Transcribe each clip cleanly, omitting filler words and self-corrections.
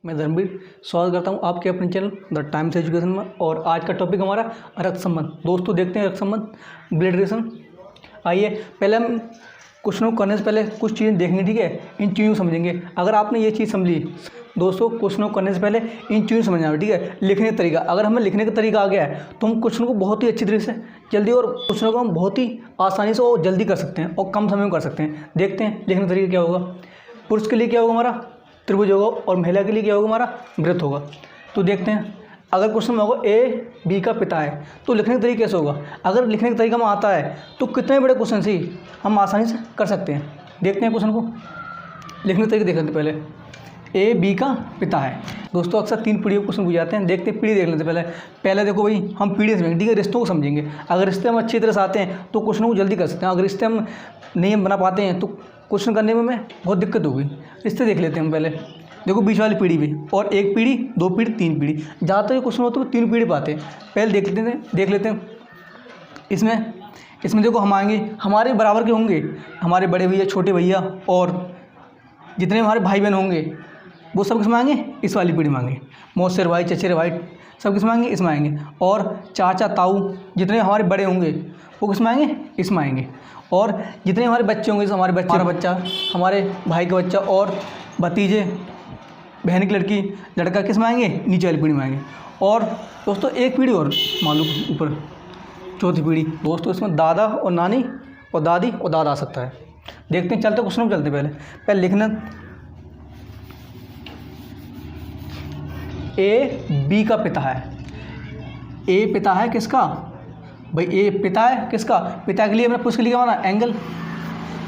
मैं धर्मवीर स्वागत करता हूं आपके अपने चैनल द टाइम्स एजुकेशन में। और आज का टॉपिक हमारा रक्त संबंध। दोस्तों देखते हैं रक्त संबंध ब्लड रिलेशन। आइए पहले हम क्वेश्चनों को करने से पहले कुछ चीज़ें देखेंगे, ठीक है। इन चीज़ों को समझेंगे। अगर आपने ये चीज़ समझी दोस्तों, क्वेश्चनों को करने से पहले इन चीज़ों समझना है, ठीक है। लिखने का तरीका, अगर हमें लिखने का तरीका आ गया है तो हम क्वेश्चन को बहुत ही अच्छी तरीके से जल्दी और क्वेश्चनों को हम बहुत ही आसानी से और जल्दी कर सकते हैं और कम समय में कर सकते हैं। देखते हैं लिखने का तरीका क्या होगा। पुरुष के लिए क्या होगा, हमारा त्रिभुज होगा, और महिला के लिए क्या होगा, हमारा वृत्त होगा। तो देखते हैं, अगर क्वेश्चन में होगा ए बी का पिता है तो लिखने का तरीका कैसे होगा। अगर लिखने का तरीका में आता है तो कितने बड़े क्वेश्चन से हम आसानी से कर सकते हैं। देखते हैं क्वेश्चन को, लिखने का तरीका देख लेते हैं पहले। ए बी का पिता है। दोस्तों अक्सर 3 पीढ़ी क्वेश्चन पूछ जाते हैं। देखते हैं पीढ़ी देख लेते हैं पहले देखो भाई, हम पीढ़ी समझेंगे, ठीक है। रिश्तों को समझेंगे। अगर रिश्ते हम अच्छी तरह से आते हैं तो क्वेश्चनों को जल्दी कर सकते हैं। अगर रिश्ते हम नहीं बना पाते हैं तो क्वेश्चन करने में हमें बहुत दिक्कत होगी। रिश्ते देख लेते हैं हम पहले। देखो बीच वाली पीढ़ी भी, और 1 पीढ़ी 2 पीढ़ी 3 पीढ़ी, जहाँ तक ये क्वेश्चन होता है वो 3 पीढ़ी पाते हैं। पहले देख लेते हैं इसमें देखो हम आएंगे, हमारे बराबर के होंगे, हमारे बड़े भैया, छोटे भैया, और जितने हमारे भाई बहन होंगे वो सब किसमें आएंगे, इस वाली पीढ़ी में आएंगे। मौसेर भाई, चचेरे भाई, सब किसमें आएंगे, इसमें आएंगे। और चाचा ताऊ जितने हमारे बड़े होंगे वो किसमें आएंगे, इसमें आएंगे। और जितने हमारे बच्चे होंगे, हमारे बच्चे का बच्चा, हमारे भाई का बच्चा, और भतीजे, बहन की लड़की, लड़का किसमें आएंगे, नीचे वाली पीढ़ी में आएंगे। और दोस्तों एक पीढ़ी और मालूम ऊपर, चौथी पीढ़ी। दोस्तों इसमें दादा और नानी और दादी और दादा आ सकता है। देखते हैं, चलते क्वेश्चन में चलते पहले लिखना। ए बी का पिता है। ए पिता है किसका भाई, ए पिता है किसका, पिता के लिए मैंने पुरुष के लिए क्या माना, एंगल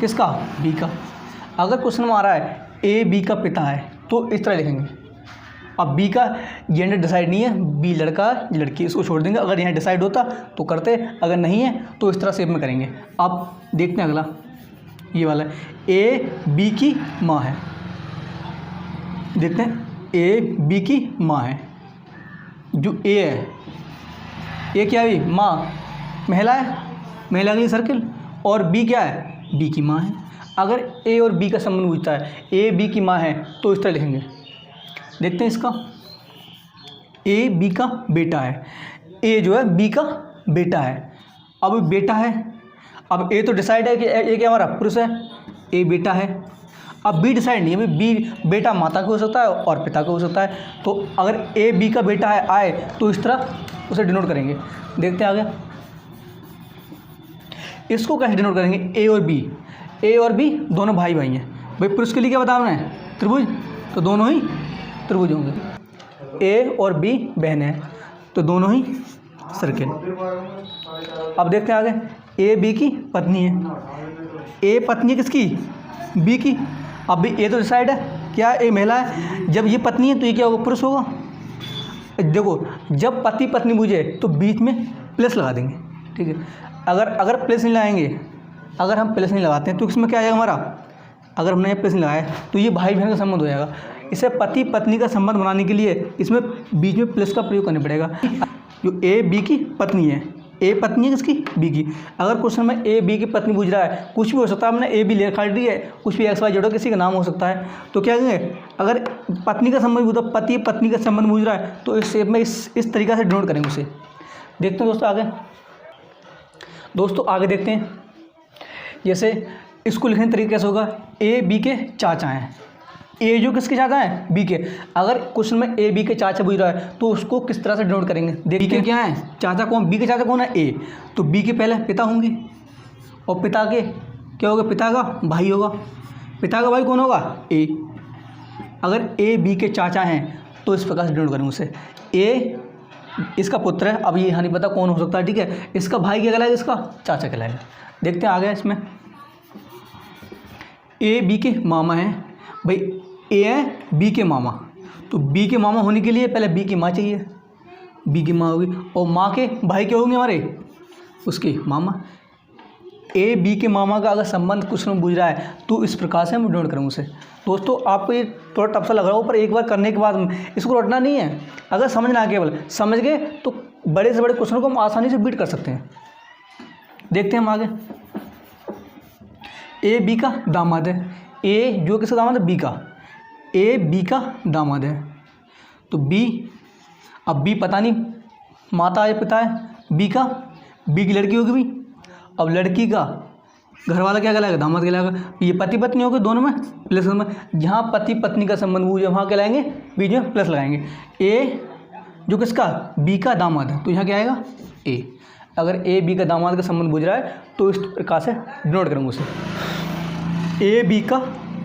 किसका, बी का। अगर क्वेश्चन में आ रहा है ए बी का पिता है तो इस तरह लिखेंगे। अब बी का जेंडर डिसाइड नहीं है, बी लड़का लड़की, इसको छोड़ देंगे। अगर यहाँ डिसाइड होता तो करते, अगर नहीं है तो इस तरह शेप में करेंगे। अब देखते हैं अगला, ये वाला ए बी की माँ है। देखते हैं, ए बी की माँ है। जो ए है, ए क्या है, माँ, महिला है, महिला के लिए सर्किल, और बी क्या है, बी की माँ है। अगर ए और बी का संबंध पूछता है, ए बी की माँ है, तो इस तरह लिखेंगे। देखते हैं इसका, ए बी का बेटा है। ए जो है बी का बेटा है। अब बेटा है, अब ए तो डिसाइड है कि ए क्या हमारा पुरुष है, ए बेटा है। अब बी डिसाइड नहीं है, बी बेटा माता का हो सकता है और पिता का हो सकता है। तो अगर ए बी का बेटा है आए तो इस तरह उसे डिनोट करेंगे। देखते हैं आगे, इसको कैसे डिनोट करेंगे, ए और बी दोनों भाई भाई हैं। भाई पुरुष के लिए क्या बताना है, त्रिभुज, तो दोनों ही त्रिभुज होंगे। ए और बी बहन है तो दोनों ही सर्किल। अब देखते हैं आगे, ए बी की पत्नी है। ए पत्नी है किसकी, बी की। अब भी ए तो डिसाइड है क्या, ए महिला है। जब ये पत्नी है तो ये क्या होगा, पुरुष होगा। देखो जब पति पत्नी पूछे तो बीच में प्लस लगा देंगे, ठीक है। अगर प्लस नहीं लगाएंगे, अगर हम प्लस नहीं लगाते हैं तो इसमें क्या आएगा हमारा, अगर हमने ये प्लस नहीं लगाया तो ये भाई बहन का संबंध हो जाएगा। इसे पति पत्नी का संबंध बनाने के लिए इसमें बीच में प्लस का प्रयोग करना पड़ेगा। जो ए बी की पत्नी है, ए पत्नी है किसकी, बी की। अगर क्वेश्चन में ए बी की पत्नी पूछ रहा है, कुछ भी हो सकता है, हमने ए बी लिखा दी है, कुछ भी एक्स वाई जेड किसी का नाम हो सकता है, तो क्या करेंगे, अगर पत्नी का संबंध पूछा, पति पत्नी का संबंध पूछ रहा है तो इस शेप में इस तरीक़ा से डिनोट करेंगे उसे। देखते हैं दोस्तों आगे देखते हैं। जैसे इसको लिखने का तरीका कैसे होगा, ए बी के चाचा हैं। ए जो किसके चाचा हैं, बी के। अगर क्वेश्चन में ए बी के चाचा पूछ रहा है तो उसको किस तरह से डिनोट करेंगे। बी के क्या है, चाचा कौन, बी के चाचा कौन है, ए। तो बी के पहले पिता होंगे, और पिता के क्या होगा, पिता का भाई होगा। पिता का भाई कौन होगा, ए। अगर ए बी के चाचा हैं तो इस प्रकार से डिनोट करेंगे उसे। ए इसका पुत्र है, अब ये यहाँ नहीं पता कौन हो सकता है, ठीक है। इसका भाई क्या कहलाएगा, इसका चाचा कहलाएगा। देखते हैं आगे इसमें, ए बी के मामा हैं। भाई ए है बी के मामा, तो बी के मामा होने के लिए पहले बी की माँ चाहिए, बी की माँ होगी, और माँ के भाई क्या होंगे हमारे, उसके मामा। ए बी के मामा का अगर संबंध कुछ में पूछ रहा है तो इस प्रकार से हम डिनोट करेंगे उसे। दोस्तों आपको ये थोड़ा टफ सा लग रहा हो, पर एक बार करने के बाद इसको रटना नहीं है। अगर समझना है, केवल समझ गए तो बड़े से बड़े क्वेश्चन को हम आसानी से बीट कर सकते हैं। देखते हैं हम आगे, ए बी का दामाद है। ए जो किसका दामाद है, बी का। ए बी का दामाद है। तो बी, अब बी पता नहीं माता है पिता है बी का, बी की लड़की होगी भी, अब लड़की का घर वाला क्या कहलाएगा, दामाद कहलाएगा। ये पति पत्नी हो गए दोनों में प्लस में, जहाँ पति पत्नी का संबंध हुआ वहाँ क्या लाएंगे, बीच में प्लस लगाएंगे। ए जो किसका, बी का दामाद है, तो यहाँ क्या आएगा ए। अगर ए बी का दामाद का संबंध बुझ रहा है तो इस प्रकार से डिनोट करूँगा उसे, ए बी का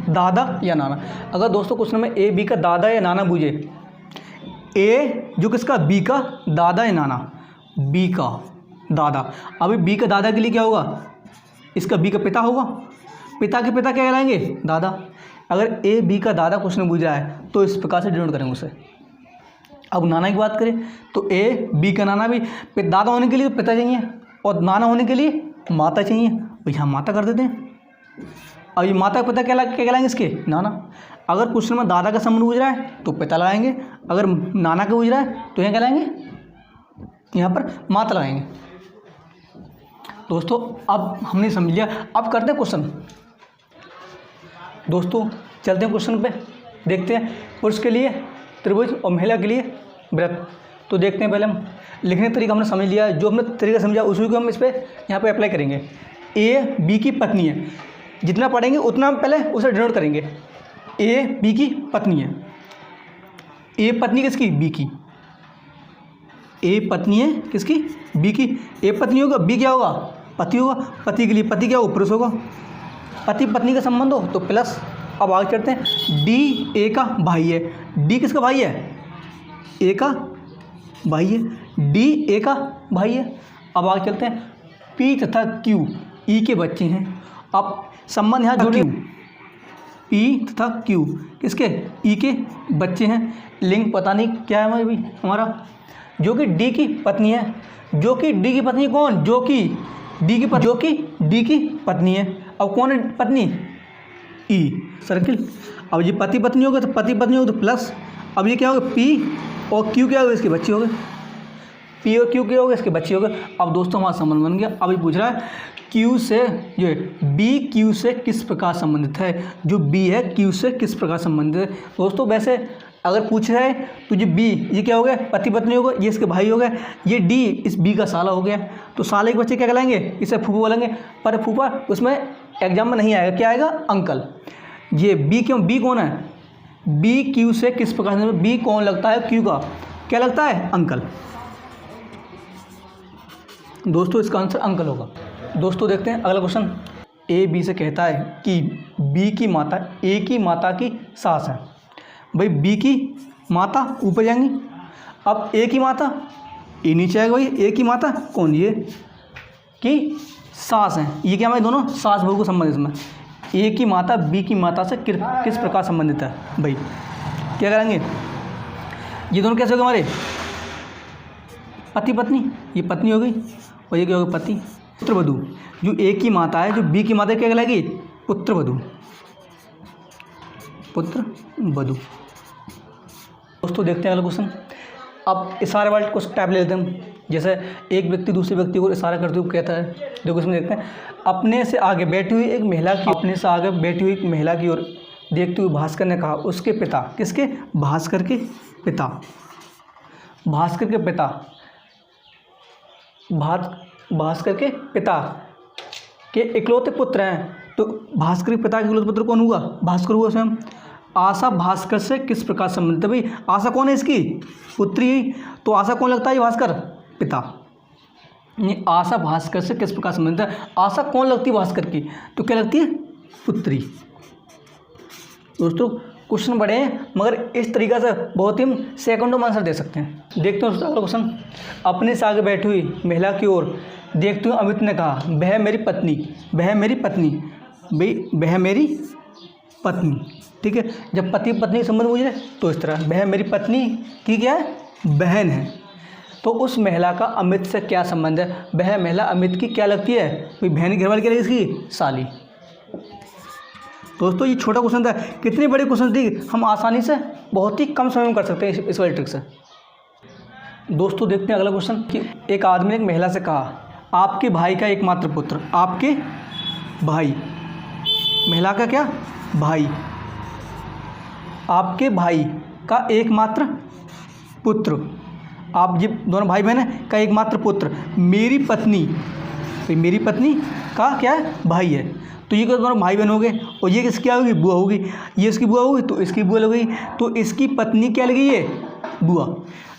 दादा या नाना। अगर दोस्तों क्वेश्चन में ए बी का दादा या नाना बूझे, ए जो किसका, बी का दादा या नाना, बी का दादा। अभी बी का दादा के लिए क्या होगा, इसका बी का पिता होगा, पिता के पिता क्या कहलाएंगे, दादा। अगर ए बी का दादा क्वेश्चन बूझ रहा है तो इस प्रकार से डिनोट करेंगे उसे। अब नाना की बात करें तो ए बी का नाना भी, दादा होने के लिए पिता चाहिए और नाना होने के लिए माता चाहिए, तो यहाँ माता कर देते हैं। अब ये माता पिता क्या कहलाएंगे इसके, नाना। अगर क्वेश्चन में दादा का संबंध पूछ रहा है तो पिता लगाएंगे, अगर नाना का पूछ रहा है तो यहाँ क्या लगाएंगे, यहाँ पर माता लगाएंगे। दोस्तों अब हमने समझ लिया, अब करते हैं क्वेश्चन। दोस्तों चलते हैं क्वेश्चन पे, देखते हैं पुरुष के लिए त्रिभुज और महिला के लिए वृत्त। तो देखते हैं, पहले हम लिखने का तरीका हमने समझ लिया, जो हमने तरीका समझा उसी को हम इस पर यहाँ पे अप्लाई करेंगे। ए बी की पत्नी है, जितना पढ़ेंगे उतना हम पहले उसे डिनोट करेंगे। ए बी की पत्नी है, ए पत्नी किसकी, बी की, ए पत्नी है किसकी, बी की। ए पत्नी होगा, बी क्या होगा, पति होगा, पति के लिए पति क्या होगा, पुरुष होगा। पति पत्नी का संबंध हो तो प्लस। अब आगे चलते हैं, डी ए का भाई है, डी किसका भाई है, ए का भाई है, डी ए का भाई है। अब आगे चलते हैं, पी तथा क्यू ई के बच्चे हैं। अब संबंध यहाँ जुड़े, पी तथा क्यू किसके, ई के बच्चे हैं। लिंक पता नहीं क्या है भी हमारा, जो कि डी की पत्नी है, जो कि डी की पत्नी कौन, जो कि डी की पत्नी है। अब कौन है पत्नी, ई सर्किल। अब ये पति पत्नी हो गए तो पति पत्नी हो गए तो प्लस। अब ये क्या होगा, पी और क्यू क्या हो गए, इसके बच्चे हो गए, पी और क्यू क्या हो गए, इसके बच्चे हो गए। अब दोस्तों हमारा संबंध बन गया। अब ये पूछ रहा है क्यू से, जो है बी क्यू से किस प्रकार संबंधित है, जो बी है क्यू से किस प्रकार संबंधित है। दोस्तों वैसे अगर पूछ रहा है तो जो बी ये क्या हो गया, पति पत्नी हो गए, ये इसके भाई हो गए, ये डी इस बी का साला हो गया, तो साले के बच्चे क्या कहलाएंगे, इसे फूफा बोलेंगे। पर फूफा उसमें एग्जाम में नहीं आएगा, क्या आएगा, अंकल। ये बी क्यों, बी कौन है, बी क्यू से किस प्रकार से, बी कौन लगता है, क्यू का क्या लगता है, अंकल। दोस्तों इसका आंसर अंकल होगा। दोस्तों देखते हैं अगला क्वेश्चन। ए बी से कहता है कि बी की माता ए की माता की सास है। भाई बी की माता ऊपर जाएंगी, अब ए की माता ए नीचे आएगा। भाई ए की माता कौन, ये की सास है, ये क्या हमारे दोनों सास बहू को संबंधित में। ए की माता बी की माता से किस प्रकार संबंधित है, भाई क्या करेंगे, ये दोनों कैसे हो गए हमारे, पति पत्नी, ये पत्नी हो गई और ये क्या होगा, पति। पुत्र वधू, जो ए की माता है, जो बी की माता क्या कहलाएगी, पुत्र वधू, पुत्र वधू। दोस्तों देखते हैं अगला क्वेश्चन। अब इशारे वाले कुछ टाइप ले लेते हैं, जैसे एक व्यक्ति दूसरे व्यक्ति को इशारा करते हुए कहता है। देखो इसमें देखते हैं, अपने से आगे बैठी हुई एक महिला की, अपने से आगे बैठी हुई एक महिला की ओर देखते हुए भास्कर ने कहा, उसके पिता, किसके, भास्कर के पिता, भास्कर के पिता, भास्कर के पिता के इकलौते पुत्र हैं। तो भास्कर के पिता के इकलौते पुत्र कौन हुआ, भास्कर हुआ स्वयं। आशा भास्कर से किस प्रकार संबंधित है, भाई आशा कौन है, इसकी पुत्री। तो आशा कौन लगता है, ये भास्कर, पिता। नहीं, आशा भास्कर से किस प्रकार संबंधित है, आशा कौन लगती है भास्कर की, तो क्या लगती है, पुत्री। दोस्तों क्वेश्चन बड़े हैं मगर इस तरीक़ा से बहुत ही हम सेकंडों में आंसर दे सकते हैं। देखते हैं अगला क्वेश्चन। अपने से आगे बैठी हुई महिला की ओर देखते हुए अमित ने कहा, वह मेरी पत्नी, वह मेरी पत्नी, भाई वह मेरी पत्नी, ठीक है। जब पति पत्नी संबंध पूछे तो इस तरह, वह मेरी पत्नी की क्या है, बहन है। तो उस महिला का अमित से क्या संबंध है, वह महिला अमित की क्या लगती है, भाई बहन की घरवाली क्या लगती है, इसकी साली। दोस्तों ये छोटा क्वेश्चन था, कितने बड़े क्वेश्चन थी हम आसानी से बहुत ही कम समय में कर सकते हैं इस वाली ट्रिक से। दोस्तों देखते हैं अगला क्वेश्चन कि एक आदमी ने एक महिला से कहा, आपके भाई का एकमात्र पुत्र, आपके भाई, महिला का क्या, भाई, आपके भाई का एकमात्र पुत्र। आप ये दोनों भाई बहन हैं का एकमात्र पुत्र। मेरी पत्नी, तो मेरी पत्नी का क्या है, भाई है। तो ये दोनों भाई बहन हो गए। और ये किसकी होगी, बुआ होगी। ये इसकी बुआ होगी तो इसकी बुआ लगेगी। तो इसकी पत्नी क्या लगी, ये बुआ।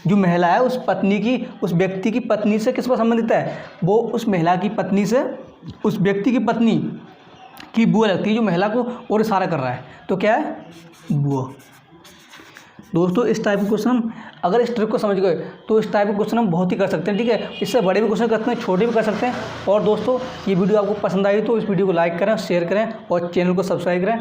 जो महिला है उस पत्नी की, उस व्यक्ति की पत्नी से किस पर संबंधित है, वो उस महिला की पत्नी से, उस व्यक्ति की पत्नी की बुआ लगती है, जो महिला को और इशारा कर रहा है। तो क्या है, बुआ। दोस्तों इस टाइप के क्वेश्चन हम, अगर इस ट्रिक को समझ गए तो इस टाइप के क्वेश्चन हम बहुत ही कर सकते हैं, ठीक है। इससे बड़े भी क्वेश्चन करते हैं, छोटे भी कर सकते हैं। और दोस्तों ये वीडियो आपको पसंद आई तो इस वीडियो को लाइक करें, शेयर करें और चैनल को सब्सक्राइब करें।